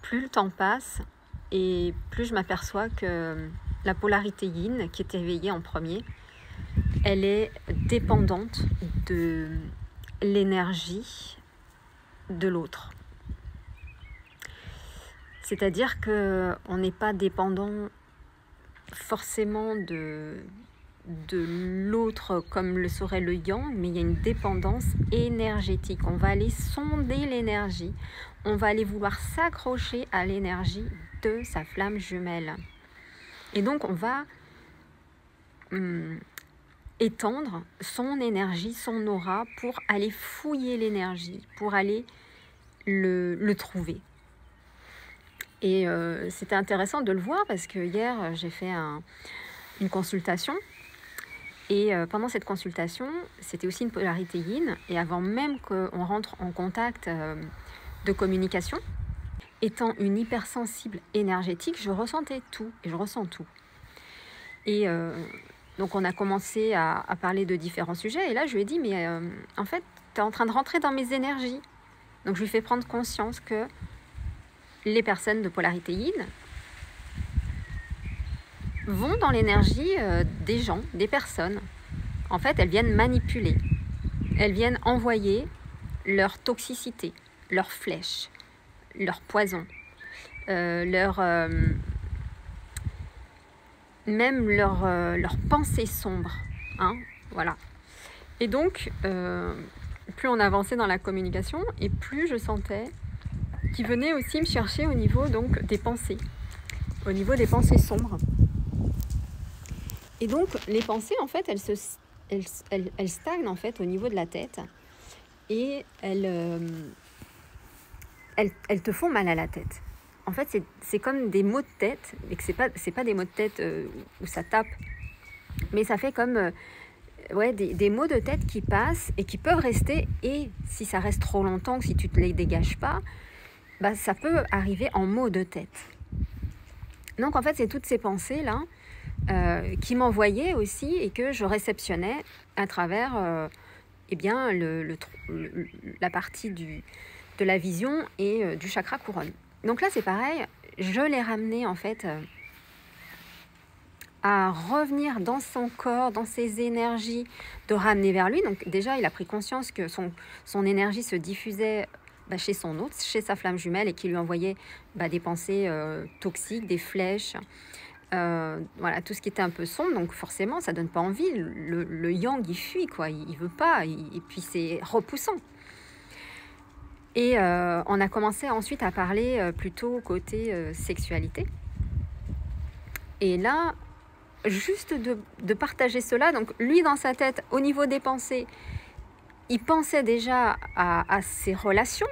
plus le temps passe et plus je m'aperçois que la polarité yin, qui est éveillée en premier, elle est dépendante de l'énergie de l'autre. C'est-à-dire qu'on n'est pas dépendant forcément de l'autre comme le serait le yang, mais il y a une dépendance énergétique. On va aller sonder l'énergie, on va aller vouloir s'accrocher à l'énergie de sa flamme jumelle. Et donc on va étendre son énergie, son aura pour aller fouiller l'énergie, pour aller le trouver. Et c'était intéressant de le voir parce que hier j'ai fait une consultation. Et pendant cette consultation, c'était aussi une polarité yin. Et avant même qu'on rentre en contact de communication, étant une hypersensible énergétique, je ressentais tout et je ressens tout. Et donc on a commencé à parler de différents sujets. Et là, je lui ai dit, mais en fait, tu es en train de rentrer dans mes énergies. Donc je lui fais prendre conscience que les personnes de polarité yin vont dans l'énergie des gens, des personnes. En fait, elles viennent manipuler. Elles viennent envoyer leur toxicité, leurs flèches, leur poison, même leur pensée sombre. Hein, voilà. Et donc, plus on avançait dans la communication, et plus je sentais qu'ils venaient aussi me chercher au niveau donc, des pensées, au niveau des pensées sombres. Et donc, les pensées, en fait, elles stagnent en fait au niveau de la tête et elles te font mal à la tête. En fait, c'est comme des maux de tête, et que c'est pas des maux de tête où ça tape, mais ça fait comme des maux de tête qui passent et qui peuvent rester, et si ça reste trop longtemps, si tu ne les dégages pas, bah, ça peut arriver en maux de tête. Donc, en fait, c'est toutes ces pensées-là qui m'envoyaient aussi et que je réceptionnais à travers bien, la partie de la vision et du chakra couronne. Donc là, c'est pareil, je l'ai ramené en fait à revenir dans son corps, dans ses énergies, de ramener vers lui. Donc déjà, il a pris conscience que son énergie se diffusait chez son hôte, chez sa flamme jumelle, et qui lui envoyait des pensées toxiques, des flèches, voilà, tout ce qui était un peu sombre. Donc forcément, ça donne pas envie. Le yang, il fuit, quoi. Il veut pas, et puis c'est repoussant. Et on a commencé ensuite à parler plutôt côté sexualité. Et là, juste de partager cela, donc lui dans sa tête, au niveau des pensées, il pensait déjà à ses relations,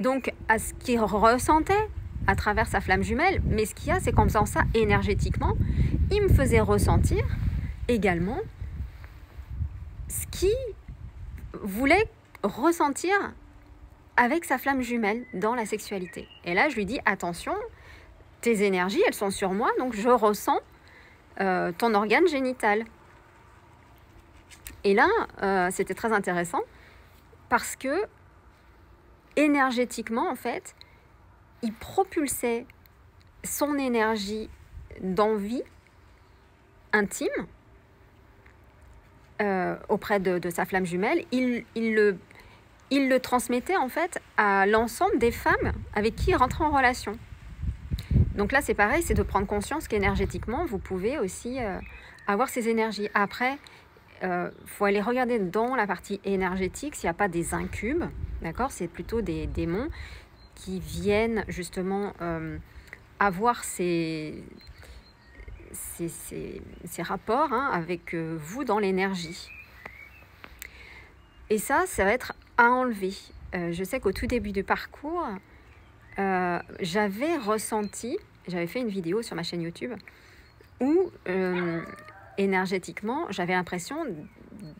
donc à ce qu'il ressentait à travers sa flamme jumelle. Mais ce qu'il y a, c'est qu'en faisant ça énergétiquement, il me faisait ressentir également ce qu'il voulait ressentir avec sa flamme jumelle dans la sexualité. Et là, je lui dis, attention, tes énergies, elles sont sur moi, donc je ressens ton organe génital. Et là, c'était très intéressant parce que énergétiquement, en fait, il propulsait son énergie d'envie intime auprès de sa flamme jumelle. Il le transmettait en fait à l'ensemble des femmes avec qui il rentrait en relation. Donc là, c'est pareil, c'est de prendre conscience qu'énergétiquement, vous pouvez aussi avoir ces énergies. Après, faut aller regarder dans la partie énergétique s'il n'y a pas des incubes, d'accord? C'est plutôt des démons qui viennent justement avoir ces rapports avec vous dans l'énergie. Et ça va être à enlever. Je sais qu'au tout début du parcours, j'avais fait une vidéo sur ma chaîne YouTube où énergétiquement, j'avais l'impression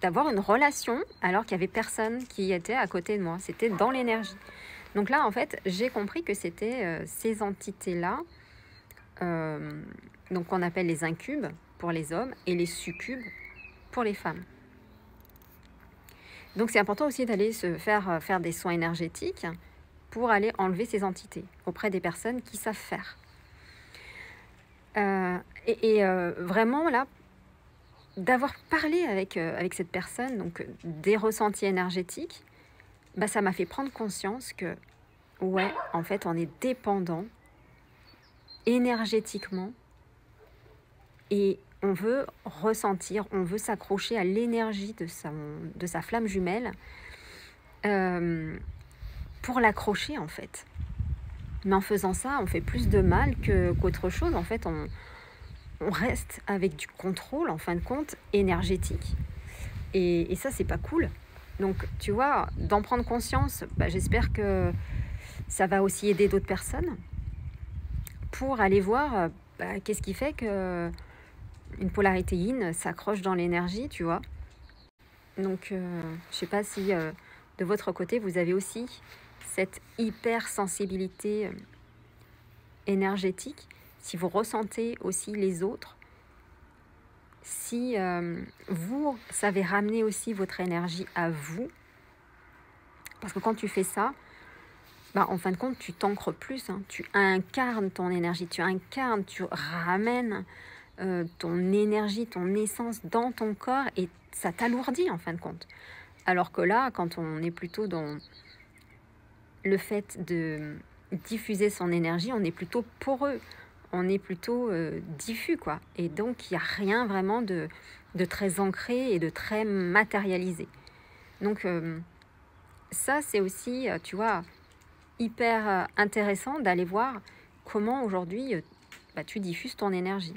d'avoir une relation alors qu'il n'y avait personne qui était à côté de moi. C'était dans l'énergie. Donc là, en fait, j'ai compris que c'était ces entités-là, donc qu'on appelle les incubes pour les hommes et les succubes pour les femmes. Donc c'est important aussi d'aller se faire des soins énergétiques pour aller enlever ces entités auprès des personnes qui savent faire. Vraiment là, d'avoir parlé avec cette personne, donc des ressentis énergétiques, bah, ça m'a fait prendre conscience que, ouais, en fait, on est dépendant énergétiquement et on veut ressentir, on veut s'accrocher à l'énergie de sa flamme jumelle pour l'accrocher en fait. Mais en faisant ça, on fait plus de mal qu'autre chose. En fait, on reste avec du contrôle, en fin de compte, énergétique. Et ça, c'est pas cool. Donc, tu vois, d'en prendre conscience, bah, j'espère que ça va aussi aider d'autres personnes pour aller voir bah, qu'est-ce qui fait que une polarité yin s'accroche dans l'énergie, tu vois. Donc, je sais pas si de votre côté, vous avez aussi cette hypersensibilité énergétique, si vous ressentez aussi les autres, si vous savez ramener aussi votre énergie à vous, parce que quand tu fais ça, bah, en fin de compte, tu t'ancres plus, hein, tu incarnes ton énergie, tu ramènes ton énergie, ton essence dans ton corps et ça t'alourdit en fin de compte. Alors que là, quand on est plutôt dans le fait de diffuser son énergie, on est plutôt poreux, on est plutôt diffus, quoi. Et donc, il n'y a rien vraiment de très ancré et de très matérialisé. Donc, ça, c'est aussi, tu vois, hyper intéressant d'aller voir comment aujourd'hui bah, tu diffuses ton énergie.